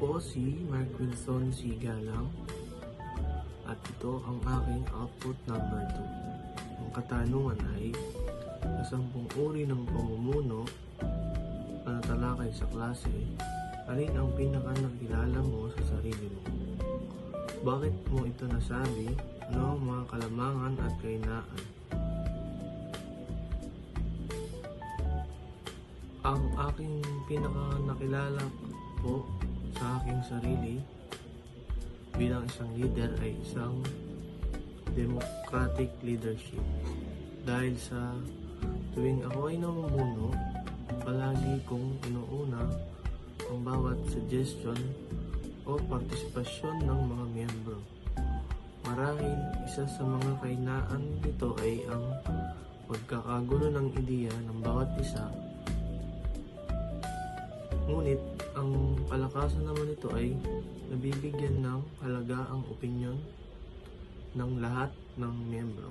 po si Mark Wilson Sigalang at ito ang aking output number 2. Ang katanungan ay, sa 10 uri ng pamumuno na natalakay sa klase, alin ang pinaka-nakilala mo sa sarili mo? Bakit mo ito nasabi? Ano ang mga kalamangan at kahinaan? Ang aking pinaka-nakilala po sa aking sarili bilang isang leader ay isang democratic leadership. Dahil sa tuwing ako ay namumuno, palagi kong inuuna ang bawat suggestion o partisipasyon ng mga miyembro. Marahil isa sa mga kahinaan nito ay ang pagkakagulo ng ideya ng bawat isa. Ngunit ang palakasan naman nito ay nabibigyan ng halaga ang opinyon ng lahat ng miyembro.